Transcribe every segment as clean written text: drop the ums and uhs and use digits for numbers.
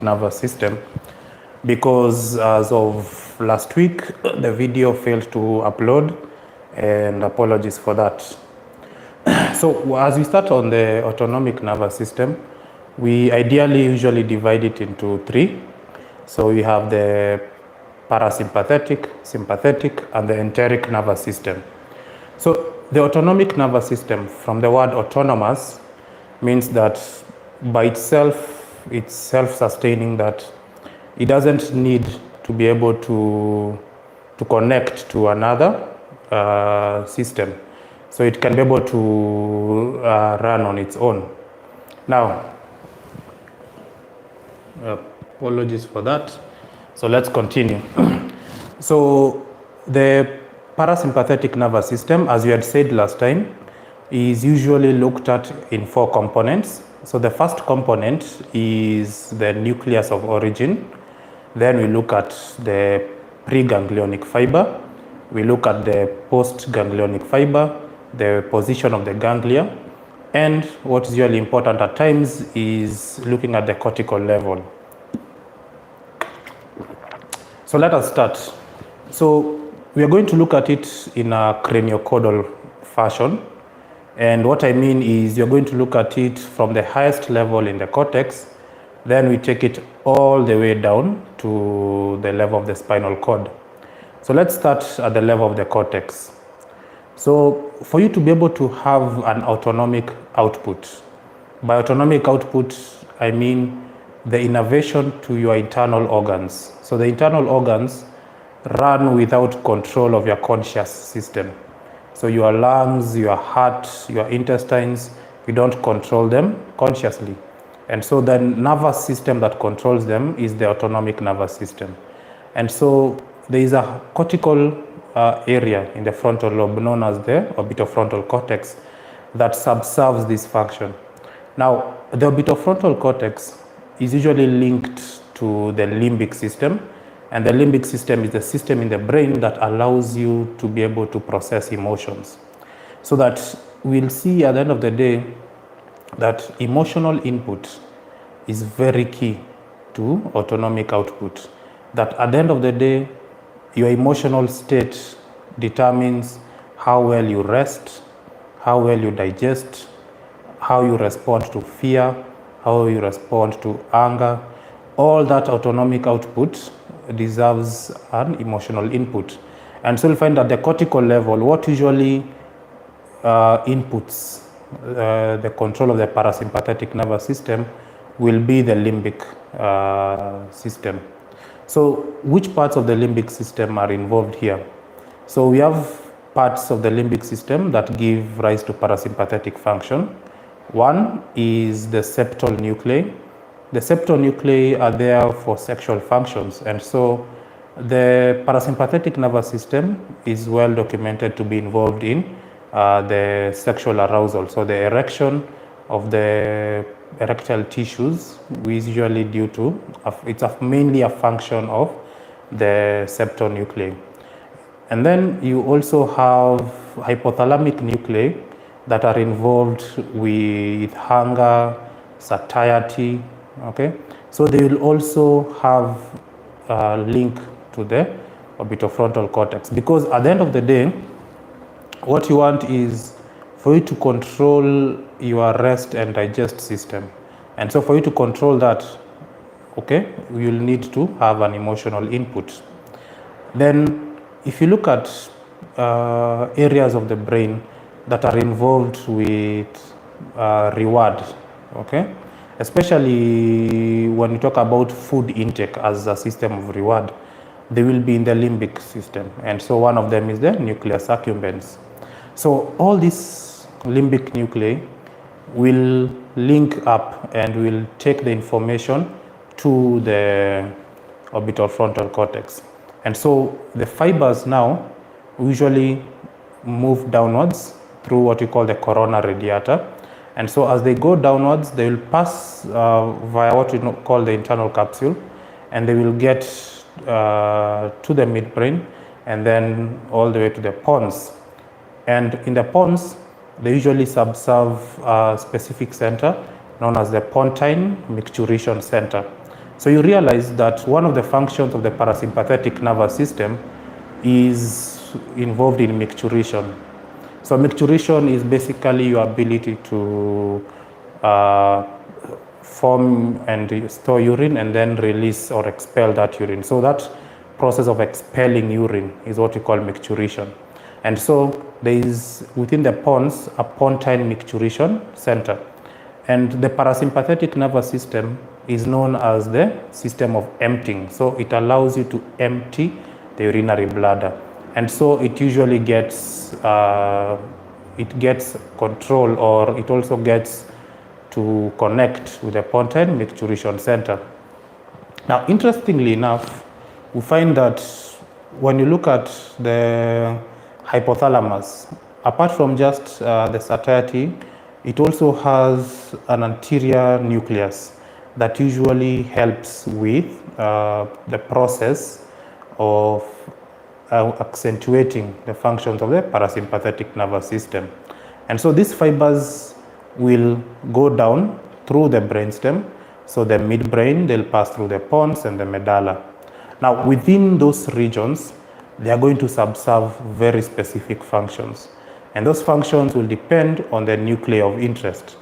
nervous system, because as of last week the video failed to upload, and apologies for that. So as we start on the autonomic nervous system, we ideally usually divide it into three. So we have the parasympathetic, sympathetic, and the enteric nervous system. So the autonomic nervous system, from the word autonomous, means that by itself it's self-sustaining, that it doesn't need to be able to connect to another system. So it can be able to run on its own. Now, apologies for that. So let's continue. So the parasympathetic nervous system, as we had said last time, is usually looked at in four components. So the first component is the nucleus of origin. Then we look at the preganglionic fiber. We look at the postganglionic fiber, the position of the ganglia, and what is really important at times is looking at the cortical level. So let us start. So we are going to look at it in a craniocaudal fashion. And what I mean is you're going to look at it from the highest level in the cortex, then we take it all the way down to the level of the spinal cord. So let's start at the level of the cortex. So for you to be able to have an autonomic output, by autonomic output, I mean the innervation to your internal organs. So the internal organs run without control of your conscious system. So your lungs, your heart, your intestines, you don't control them consciously. And so the nervous system that controls them is the autonomic nervous system. And so there is a cortical area in the frontal lobe known as the orbitofrontal cortex that subserves this function. Now, the orbitofrontal cortex is usually linked to the limbic system, and the limbic system is the system in the brain that allows you to be able to process emotions. So that we'll see at the end of the day that emotional input is very key to autonomic output. That at the end of the day, your emotional state determines how well you rest, how well you digest, how you respond to fear, how you respond to anger. All that autonomic output deserves an emotional input. And so you'll find that the cortical level, what usually inputs the control of the parasympathetic nervous system will be the limbic system. So which parts of the limbic system are involved here? So we have parts of the limbic system that give rise to parasympathetic function. One is the septal nuclei. The septal nuclei are there for sexual functions, and so the parasympathetic nervous system is well documented to be involved in the sexual arousal. So the erection of the erectile tissues is usually due to, it's mainly a function of the septal nuclei. And then you also have hypothalamic nuclei that are involved with hunger, satiety, okay? So they will also have a link to the orbitofrontal cortex, because at the end of the day, what you want is for you to control your rest and digest system. And so for you to control that, okay, you'll need to have an emotional input. Then if you look at areas of the brain that are involved with reward, okay, especially when you talk about food intake as a system of reward, they will be in the limbic system. And so one of them is the nucleus accumbens. So all these limbic nuclei will link up and will take the information to the orbitofrontal cortex. And so the fibers now usually move downwards through what we call the corona radiata. And so as they go downwards, they will pass via what we call the internal capsule, and they will get to the midbrain and then all the way to the pons. And in the pons, they usually subserve a specific center known as the pontine micturition center. So you realize that one of the functions of the parasympathetic nervous system is involved in micturition. So micturition is basically your ability to form and store urine and then release or expel that urine. So that process of expelling urine is what we call micturition. And so there is within the pons a pontine micturition center. And the parasympathetic nervous system is known as the system of emptying. So it allows you to empty the urinary bladder. And so it usually gets control, or it also gets to connect with the pontine micturition center. Now, interestingly enough, we find that when you look at the hypothalamus, apart from just the satiety, it also has an anterior nucleus that usually helps with the process of accentuating the functions of the parasympathetic nervous system. And so these fibers will go down through the brainstem. So the midbrain, they'll pass through the pons and the medulla. Now, within those regions, they are going to subserve very specific functions. And those functions will depend on the nuclei of interest.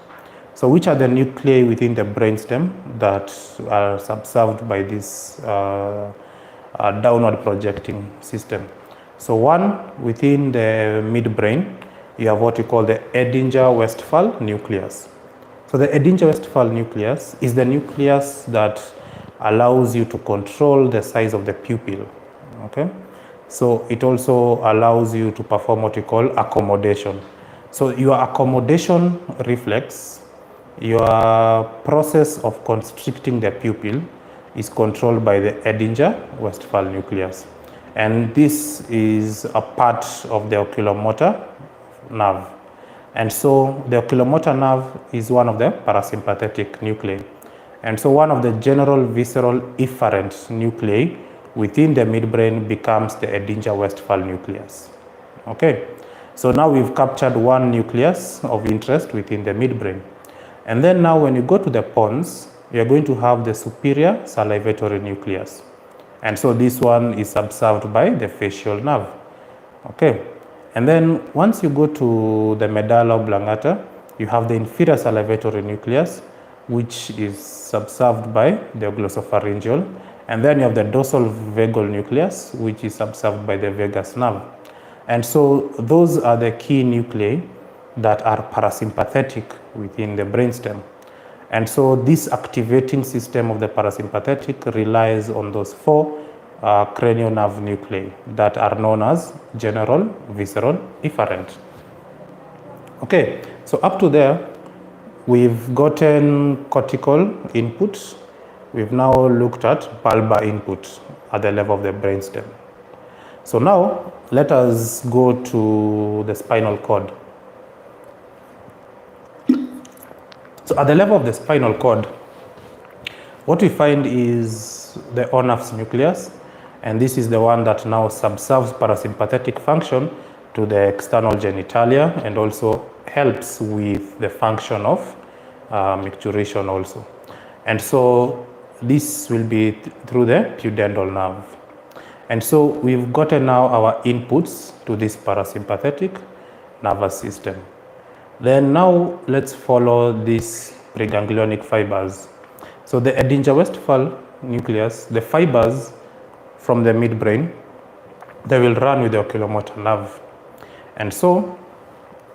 So which are the nuclei within the brainstem that are subserved by this downward projecting system? So one, within the midbrain, you have what we call the Edinger-Westphal nucleus. So the Edinger-Westphal nucleus is the nucleus that allows you to control the size of the pupil, okay? So it also allows you to perform what we call accommodation. So your accommodation reflex, your process of constricting the pupil is controlled by the Edinger-Westphal nucleus. And this is a part of the oculomotor nerve. And so the oculomotor nerve is one of the parasympathetic nuclei. And so one of the general visceral efferent nuclei within the midbrain becomes the Edinger-Westphal nucleus. Okay, so now we've captured one nucleus of interest within the midbrain. And then now when you go to the pons, you're going to have the superior salivatory nucleus. And so this one is subserved by the facial nerve. Okay, and then once you go to the medulla oblongata, you have the inferior salivatory nucleus, which is subserved by the glossopharyngeal. And then you have the dorsal vagal nucleus, which is subserved by the vagus nerve. And so those are the key nuclei that are parasympathetic within the brainstem. And so this activating system of the parasympathetic relies on those four cranial nerve nuclei that are known as general, visceral, efferent. Okay, so up to there, we've gotten cortical input. We've now looked at bulbar input at the level of the brainstem. So now let us go to the spinal cord. So at the level of the spinal cord, what we find is the Onaf's nucleus, and this is the one that now subserves parasympathetic function to the external genitalia and also helps with the function of micturition also. And so this will be through the pudendal nerve. And so we've gotten now our inputs to this parasympathetic nervous system. Then now let's follow these preganglionic fibers. So the Edinger-Westphal nucleus, the fibers from the midbrain, they will run with the oculomotor nerve. And so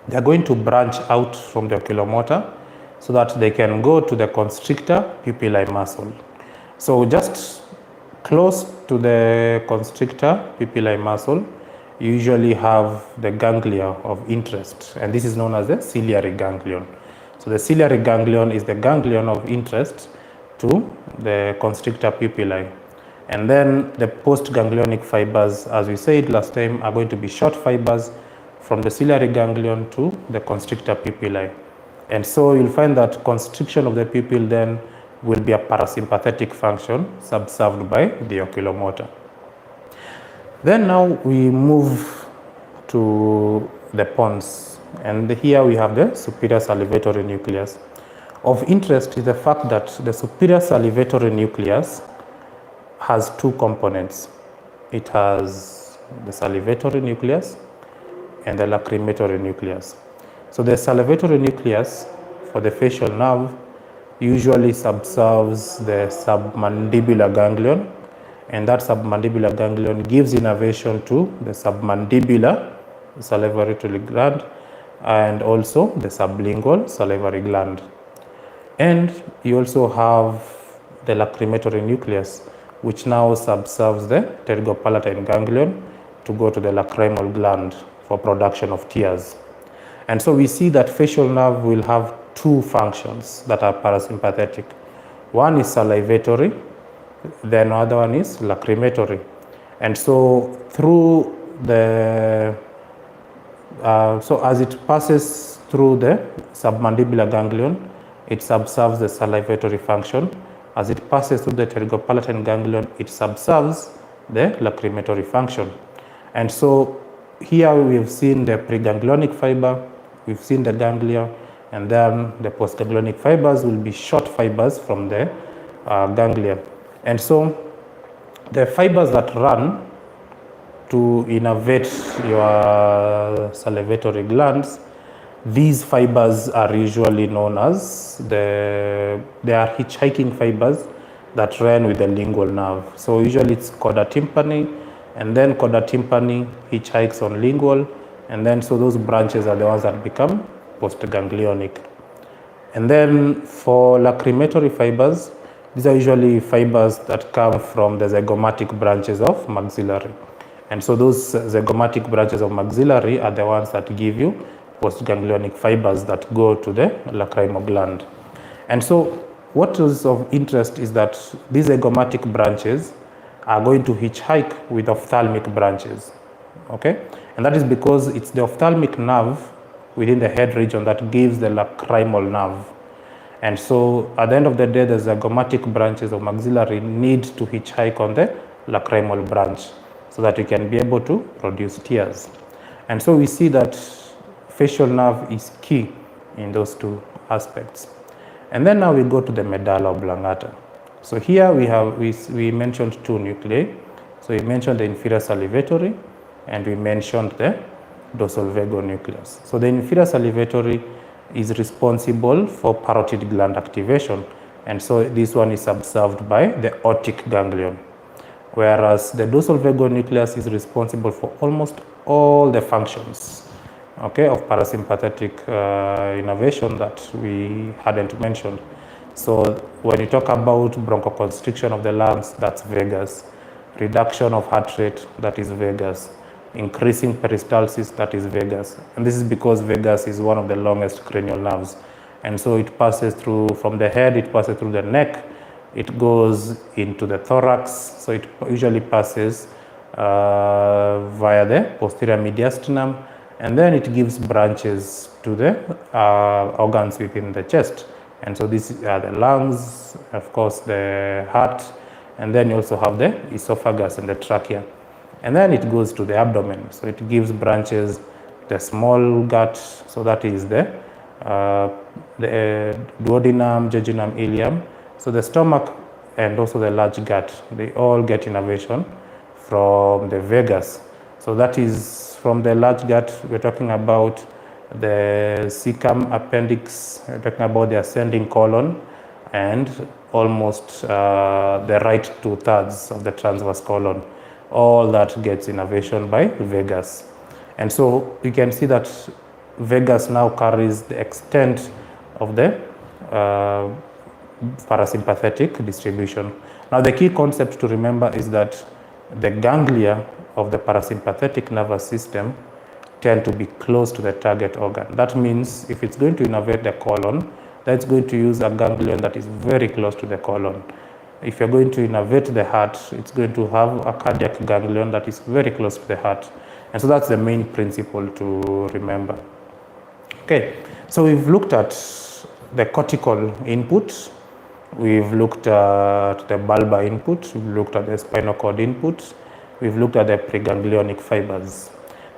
they're going to branch out from the oculomotor so that they can go to the constrictor pupillae muscle. So just close to the constrictor pupillae muscle, you usually have the ganglia of interest, and this is known as the ciliary ganglion. So the ciliary ganglion is the ganglion of interest to the constrictor pupillae. And then the postganglionic fibers, as we said last time, are going to be short fibers from the ciliary ganglion to the constrictor pupillae. And so you'll find that constriction of the pupil then will be a parasympathetic function subserved by the oculomotor. Then now we move to the pons, and here we have the superior salivatory nucleus. Of interest is the fact that the superior salivatory nucleus has two components. It has the salivatory nucleus and the lacrimatory nucleus. So the salivatory nucleus for the facial nerve usually subserves the submandibular ganglion, and that submandibular ganglion gives innervation to the submandibular salivary gland and also the sublingual salivary gland. And you also have the lacrimatory nucleus, which now subserves the pterygopalatine ganglion to go to the lacrimal gland for production of tears. And so we see that facial nerve will have two functions that are parasympathetic. One is salivatory, then other one is lacrimatory. And so through the so as it passes through the submandibular ganglion, it subserves the salivatory function. As it passes through the pterygopalatine ganglion, it subserves the lacrimatory function. And so here we've seen the preganglionic fiber, we've seen the ganglia, and then the postganglionic fibers will be short fibers from the ganglia. And so the fibers that run to innervate your salivatory glands, these fibers are usually known as they are hitchhiking fibers that run with the lingual nerve. So usually it's chorda tympani, and then chorda tympani hitchhikes on lingual, and then so those branches are the ones that become postganglionic. And then for lacrimatory fibers, these are usually fibers that come from the zygomatic branches of maxillary. And so those zygomatic branches of maxillary are the ones that give you postganglionic fibers that go to the lacrimal gland. And so what is of interest is that these zygomatic branches are going to hitchhike with ophthalmic branches, okay? And that is because it's the ophthalmic nerve within the head region that gives the lacrimal nerve. And so at the end of the day, the zygomatic branches of maxillary need to hitchhike on the lacrimal branch so that you can be able to produce tears. And so we see that facial nerve is key in those two aspects. And then now we go to the medulla oblongata. So here we mentioned two nuclei. So we mentioned the inferior salivatory and we mentioned the dorsal vagal nucleus. So the inferior salivatory is responsible for parotid gland activation, and so this one is subserved by the otic ganglion, whereas the dorsal vagal nucleus is responsible for almost all the functions, okay, of parasympathetic innervation that we hadn't mentioned. So when you talk about bronchoconstriction of the lungs, that's vagus. Reduction of heart rate, that is vagus. Increasing peristalsis, that is vagus. And this is because vagus is one of the longest cranial nerves. And so it passes through, from the head, it passes through the neck, it goes into the thorax. So it usually passes via the posterior mediastinum, and then it gives branches to the organs within the chest. And so these are the lungs, of course the heart, and then you also have the esophagus and the trachea. And then it goes to the abdomen. So it gives branches, the small gut, so that is the duodenum, jejunum, ileum. So the stomach and also the large gut, they all get innervation from the vagus. So that is from the large gut, we're talking about the cecum, appendix, we're talking about the ascending colon, and almost the right 2/3 of the transverse colon. All that gets innervation by vagus. And so you can see that vagus now carries the extent of the parasympathetic distribution. Now the key concept to remember is that the ganglia of the parasympathetic nervous system tend to be close to the target organ. That means if it's going to innervate the colon, that's going to use a ganglion that is very close to the colon. If you're going to innervate the heart, it's going to have a cardiac ganglion that is very close to the heart. And so that's the main principle to remember. Okay, so we've looked at the cortical input, we've looked at the bulbar input, we've looked at the spinal cord input, we've looked at the preganglionic fibers.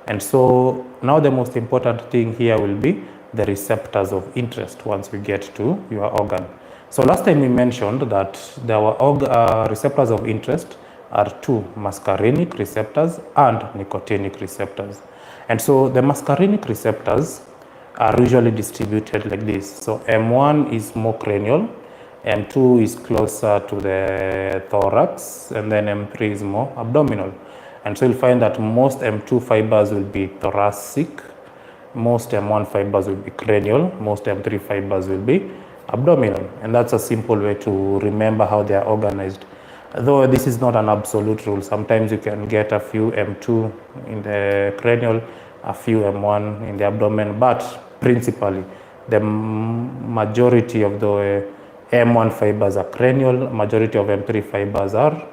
And so now the most important thing here will be the receptors of interest once we get to your organ. So last time we mentioned that the receptors of interest are two, muscarinic receptors and nicotinic receptors. And so the muscarinic receptors are usually distributed like this. So M1 is more cranial, M2 is closer to the thorax, and then M3 is more abdominal. And so you'll find that most M2 fibers will be thoracic, most M1 fibers will be cranial, most M3 fibers will be abdominal. And that's a simple way to remember how they are organized. Though this is not an absolute rule. Sometimes you can get a few M2 in the cranial, a few M1 in the abdomen, but principally the majority of the M1 fibers are cranial, majority of M3 fibers are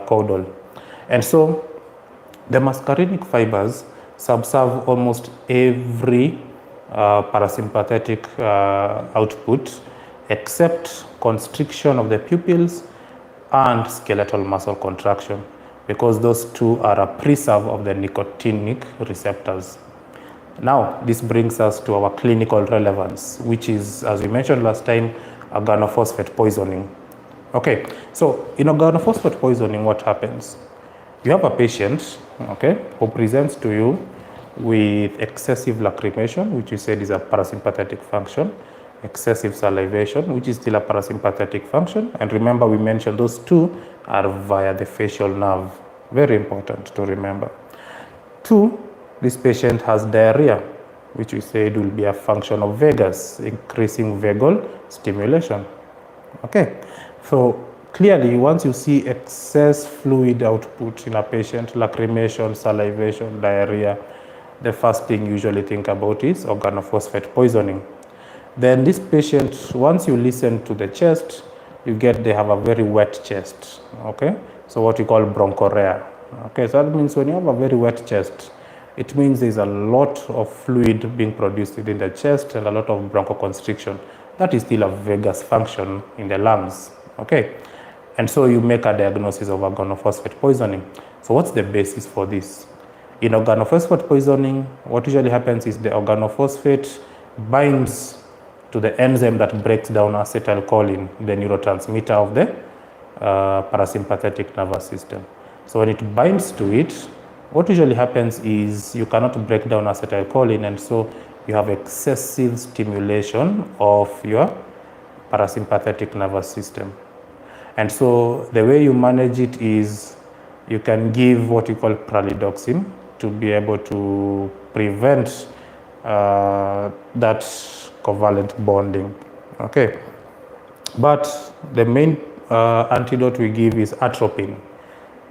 caudal. And so the muscarinic fibers subserve almost every parasympathetic output except constriction of the pupils and skeletal muscle contraction, because those two are a preserve of the nicotinic receptors. Now, this brings us to our clinical relevance, which is, as we mentioned last time, organophosphate poisoning. Okay, so in organophosphate poisoning, what happens? You have a patient, okay, who presents to you with excessive lacrimation, which you said is a parasympathetic function, excessive salivation, which is still a parasympathetic function. And remember, we mentioned those two are via the facial nerve. Very important to remember. 2, this patient has diarrhea, which we said will be a function of vagus, increasing vagal stimulation. Okay, so clearly, once you see excess fluid output in a patient, lacrimation, salivation, diarrhea, the first thing you usually think about is organophosphate poisoning. Then this patient, once you listen to the chest, you get they have a very wet chest, okay? So what we call bronchorrhea, okay? So that means when you have a very wet chest, it means there's a lot of fluid being produced within the chest and a lot of bronchoconstriction. That is still a vagus function in the lungs, okay? And so you make a diagnosis of organophosphate poisoning. So what's the basis for this? In organophosphate poisoning, what usually happens is the organophosphate binds to the enzyme that breaks down acetylcholine, the neurotransmitter of the parasympathetic nervous system. So when it binds to it, what usually happens is you cannot break down acetylcholine, and so you have excessive stimulation of your parasympathetic nervous system. And so the way you manage it is you can give what you call pralidoxin to be able to prevent that covalent bonding, okay? But the main antidote we give is atropine,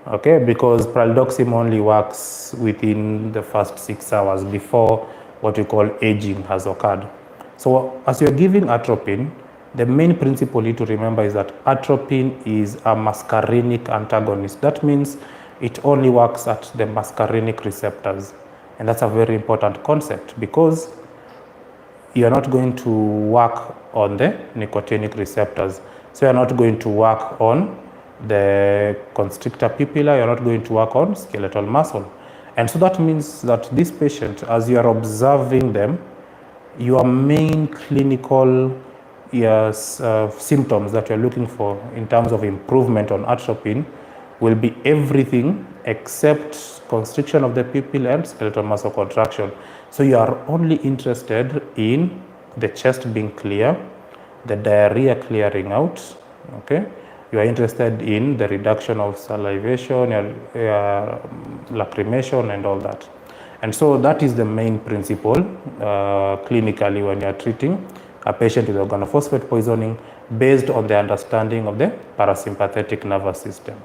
okay? Because pralidoxin only works within the first 6 hours before what we call aging has occurred. So as you're giving atropine, the main principle you need to remember is that atropine is a muscarinic antagonist. That means it only works at the muscarinic receptors. And that's a very important concept because you're not going to work on the nicotinic receptors. So you're not going to work on the constrictor pupilla, you're not going to work on skeletal muscle. And so that means that this patient, as you are observing them, your main clinical symptoms that you're looking for in terms of improvement on atropine will be everything except constriction of the pupil and skeletal muscle contraction. So you are only interested in the chest being clear, the diarrhea clearing out, okay? You are interested in the reduction of salivation, lacrimation, and all that. And so that is the main principle clinically when you are treating a patient with organophosphate poisoning based on the understanding of the parasympathetic nervous system.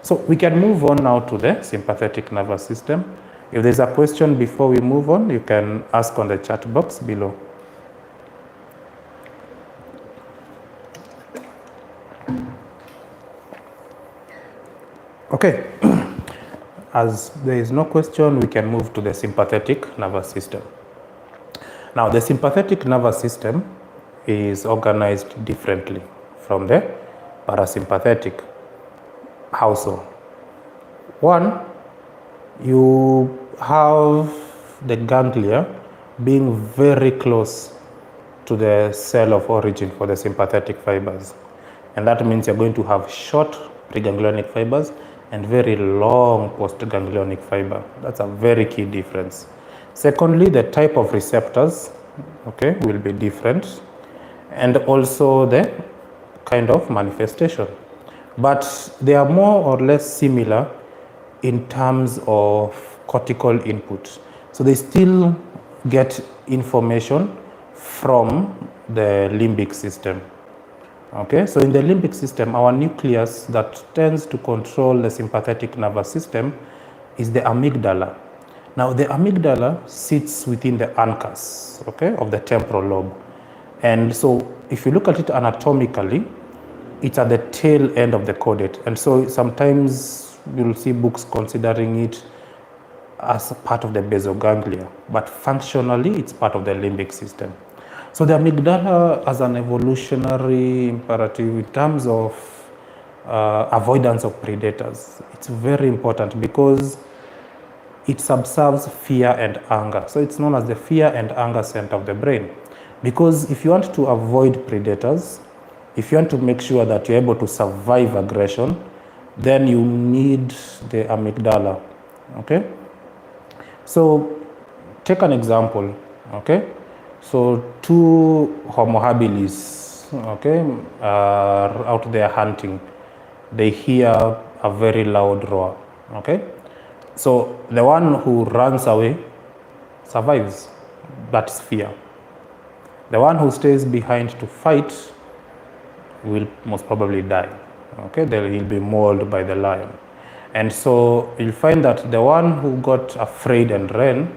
So we can move on now to the sympathetic nervous system. If there's a question before we move on, you can ask on the chat box below. Okay, as there is no question, we can move to the sympathetic nervous system. Now, the sympathetic nervous system is organized differently from the parasympathetic. How so? One, you have the ganglia being very close to the cell of origin for the sympathetic fibers. And that means you're going to have short preganglionic fibers and very long postganglionic fiber. That's a very key difference. Secondly, the type of receptors, okay, will be different, and also the kind of manifestation. But they are more or less similar in terms of cortical input. So they still get information from the limbic system. Okay, so in the limbic system, our nucleus that tends to control the sympathetic nervous system is the amygdala. Now, the amygdala sits within the uncus, okay, of the temporal lobe. And so if you look at it anatomically, it's at the tail end of the caudate. And so sometimes you'll see books considering it as a part of the basal ganglia, but functionally it's part of the limbic system. So the amygdala as an evolutionary imperative in terms of avoidance of predators, it's very important because it subserves fear and anger. So it's known as the fear and anger center of the brain. Because if you want to avoid predators, if you want to make sure that you're able to survive aggression, then you need the amygdala, okay? So take an example, okay? So two Homo habilis, okay, are out there hunting. They hear a very loud roar, okay? So the one who runs away survives. That's fear. The one who stays behind to fight will most probably die, okay? He'll be mauled by the lion. And so you'll find that the one who got afraid and ran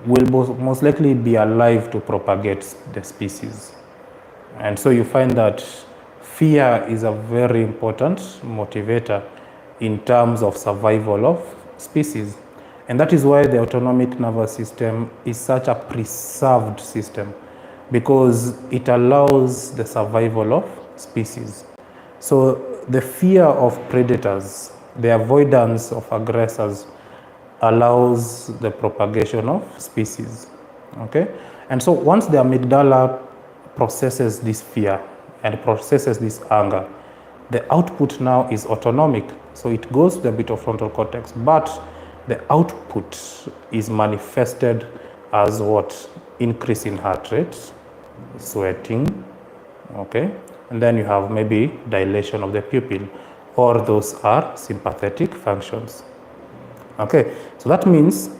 will most likely be alive to propagate the species. And so you find that fear is a very important motivator in terms of survival of species. And that is why the autonomic nervous system is such a preserved system, because it allows the survival of species. So the fear of predators, the avoidance of aggressors, allows the propagation of species, okay? And so once the amygdala processes this fear and processes this anger, the output now is autonomic. So it goes to the bit of frontal cortex, but the output is manifested as what? Increase in heart rate, sweating, okay? And then you have maybe dilation of the pupil, or those are sympathetic functions. Okay, so that means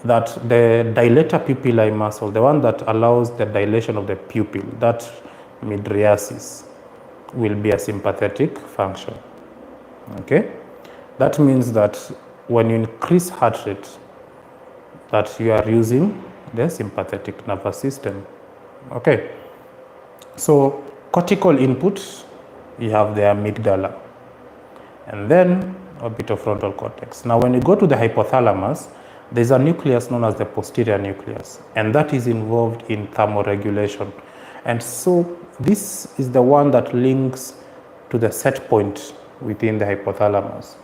that the dilator pupillae muscle, the one that allows the dilation of the pupil, that mydriasis, will be a sympathetic function. Okay, that means that when you increase heart rate, that you are using the sympathetic nervous system. Okay, so cortical input, you have the amygdala, and then a bit of frontal cortex. Now, when you go to the hypothalamus, there's a nucleus known as the posterior nucleus, and that is involved in thermoregulation. And so this is the one that links to the set point within the hypothalamus.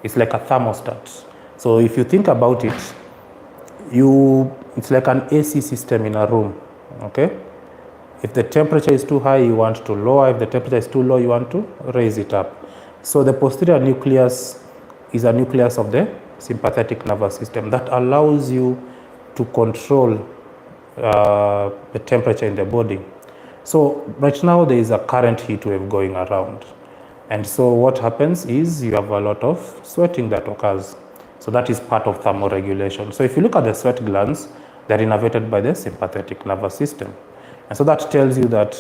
It's like a thermostat. So if you think about it, it's like an AC system in a room, okay? If the temperature is too high, you want to lower. If the temperature is too low, you want to raise it up. So the posterior nucleus is a nucleus of the sympathetic nervous system that allows you to control the temperature in the body. So right now there is a current heat wave going around. And so what happens is you have a lot of sweating that occurs. So that is part of thermoregulation. So if you look at the sweat glands, they're innervated by the sympathetic nervous system. And so that tells you that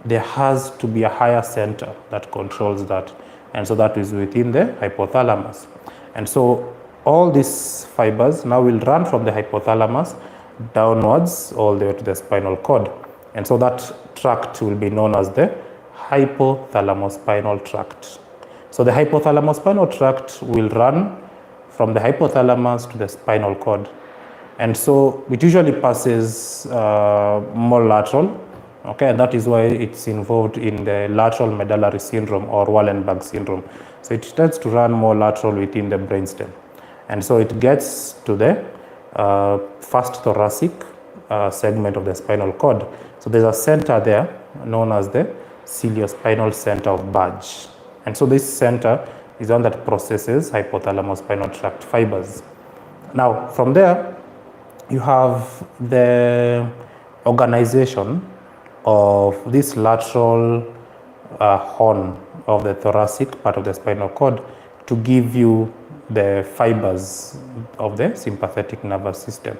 there has to be a higher center that controls that. And so that is within the hypothalamus. And so all these fibers now will run from the hypothalamus downwards all the way to the spinal cord. And so that tract will be known as the hypothalamospinal tract. So the hypothalamospinal tract will run from the hypothalamus to the spinal cord. And so it usually passes more lateral, okay, and that is why it's involved in the lateral medullary syndrome or Wallenberg syndrome. So it tends to run more lateral within the brainstem. And so it gets to the first thoracic segment of the spinal cord. So there's a center there known as the ciliospinal center of Burge. And so this center is one that processes hypothalamus spinal tract fibers. Now, from there, you have the organization of this lateral horn of the thoracic part of the spinal cord to give you the fibers of the sympathetic nervous system.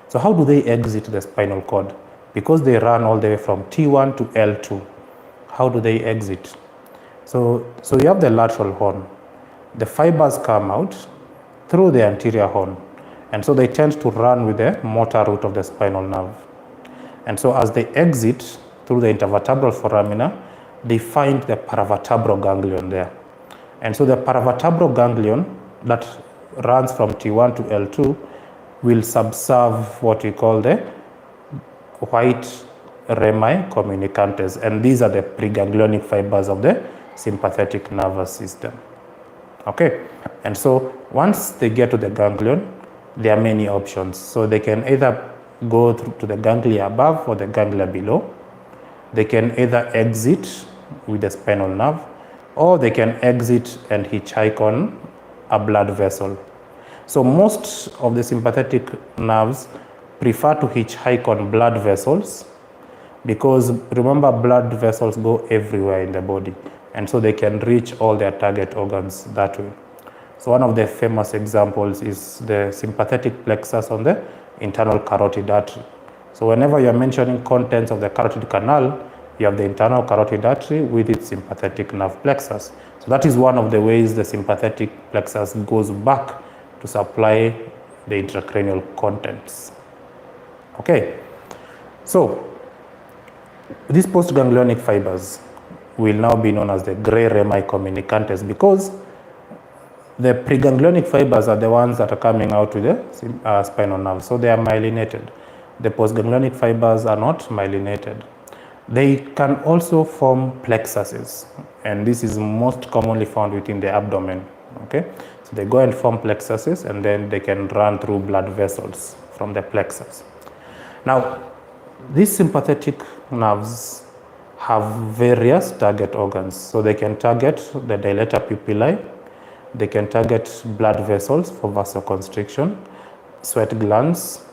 So how do they exit the spinal cord? Because they run all the way from T1 to L2. How do they exit? So you have the lateral horn. The fibers come out through the anterior horn. And so they tend to run with the motor root of the spinal nerve. And so as they exit through the intervertebral foramina, they find the paravertebral ganglion there. And so the paravertebral ganglion that runs from T1 to L2 will subserve what we call the white rami communicantes. And these are the preganglionic fibers of the sympathetic nervous system. Okay, and so once they get to the ganglion, there are many options. So they can either go through to the ganglia above or the ganglia below. They can either exit with the spinal nerve, or they can exit and hitchhike on a blood vessel. So most of the sympathetic nerves prefer to hitchhike on blood vessels because remember, blood vessels go everywhere in the body, and so they can reach all their target organs that way. So one of the famous examples is the sympathetic plexus on the internal carotid artery. So whenever you're mentioning contents of the carotid canal, you have the internal carotid artery with its sympathetic nerve plexus. So that is one of the ways the sympathetic plexus goes back to supply the intracranial contents. Okay, so these postganglionic fibers will now be known as the gray rami communicantes because the preganglionic fibers are the ones that are coming out with the spinal nerve, so they are myelinated. The postganglionic fibers are not myelinated. They can also form plexuses, and this is most commonly found within the abdomen. Okay, so they go and form plexuses, and then they can run through blood vessels from the plexus. Now, these sympathetic nerves have various target organs, so they can target the dilator pupillae. They can target blood vessels for vasoconstriction, sweat glands.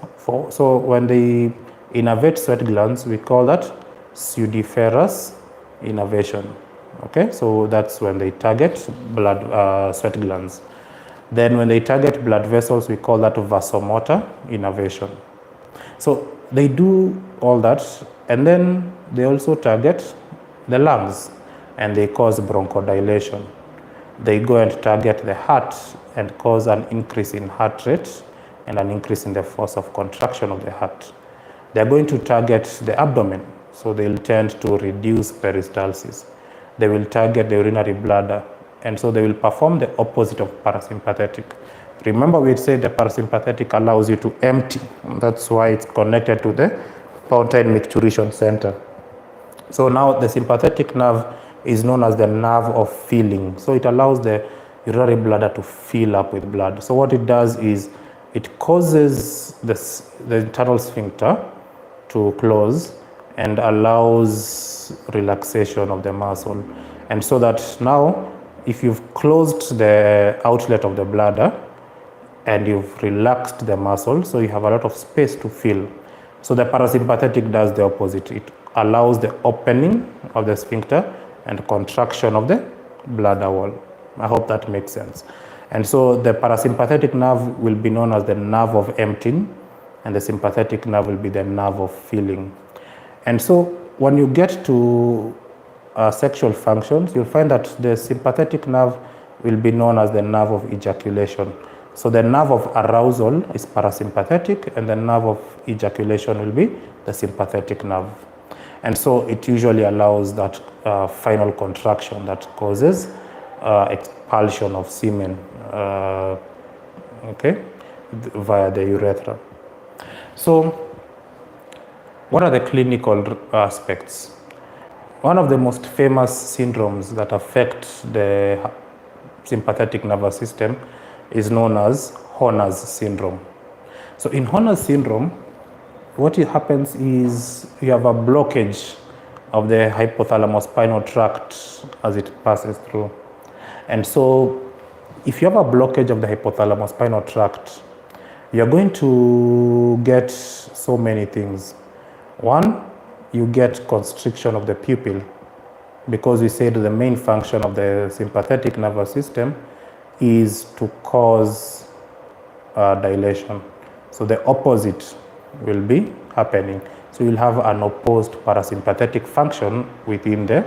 So when they innervate sweat glands, we call that pseudiferous innervation. Okay, so that's when they target sweat glands. Then when they target blood vessels, we call that vasomotor innervation. So they do all that, and then they also target the lungs, and they cause bronchodilation. They go and target the heart and cause an increase in heart rate and an increase in the force of contraction of the heart. They're going to target the abdomen, so they'll tend to reduce peristalsis. They will target the urinary bladder, and so they will perform the opposite of parasympathetic. Remember, we said the parasympathetic allows you to empty. That's why it's connected to the pontine micturition center. So now the sympathetic nerve is known as the nerve of filling. So it allows the urinary bladder to fill up with blood. So what it does is it causes the internal sphincter to close and allows relaxation of the muscle. And so that now, if you've closed the outlet of the bladder and you've relaxed the muscle, so you have a lot of space to fill. So the parasympathetic does the opposite. It allows the opening of the sphincter and contraction of the bladder wall. I hope that makes sense. And so the parasympathetic nerve will be known as the nerve of emptying, and the sympathetic nerve will be the nerve of filling. And so when you get to sexual functions, you'll find that the sympathetic nerve will be known as the nerve of ejaculation. So the nerve of arousal is parasympathetic, and the nerve of ejaculation will be the sympathetic nerve. And so it usually allows that final contraction that causes expulsion of semen, via the urethra. So what are the clinical aspects? One of the most famous syndromes that affect the sympathetic nervous system is known as Horner's syndrome. So in Horner's syndrome, what happens is you have a blockage of the hypothalamus spinal tract as it passes through. And so if you have a blockage of the hypothalamus spinal tract, you're going to get so many things. One, you get constriction of the pupil, because we said the main function of the sympathetic nervous system is to cause dilation. So the opposite will be happening. So you'll have an opposed parasympathetic function within the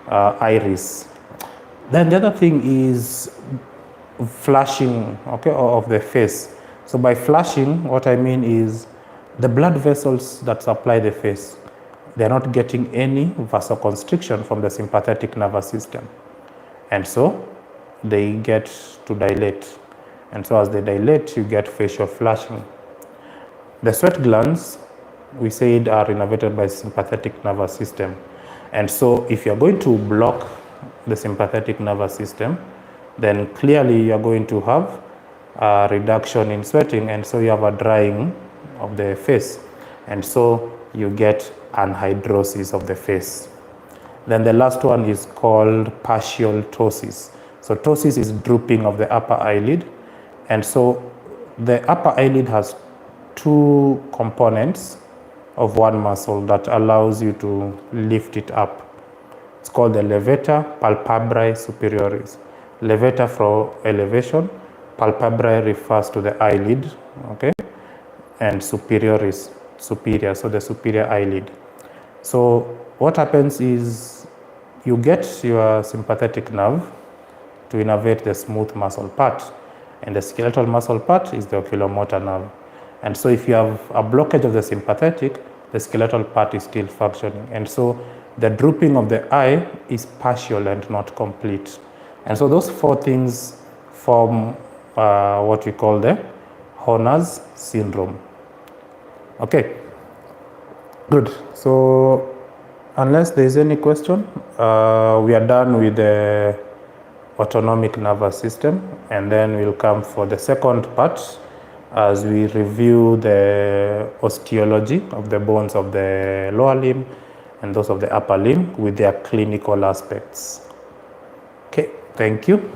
iris. Then the other thing is flushing, okay, of the face. So by flushing, what I mean is the blood vessels that supply the face, they're not getting any vasoconstriction from the sympathetic nervous system. And so they get to dilate. And so as they dilate, you get facial flushing. The sweat glands, we said, are innervated by sympathetic nervous system. And so if you're going to block the sympathetic nervous system, then clearly you're going to have a reduction in sweating, and so you have a drying of the face. And so you get anhidrosis of the face. Then the last one is called partial ptosis. So ptosis is drooping of the upper eyelid. And so the upper eyelid has two components of one muscle that allows you to lift it up. It's called the levator palpebrae superioris. Levator for elevation, palpebrae refers to the eyelid, okay, and superioris, superior, so the superior eyelid. So what happens is you get your sympathetic nerve to innervate the smooth muscle part, and the skeletal muscle part is the oculomotor nerve. And so if you have a blockage of the sympathetic, the skeletal part is still functioning. And so the drooping of the eye is partial and not complete. And so those four things form what we call the Horner's syndrome. Okay, good. So unless there is any question, we are done with the autonomic nervous system, and then we'll come for the second part as we review the osteology of the bones of the lower limb and those of the upper limb with their clinical aspects. Okay, thank you.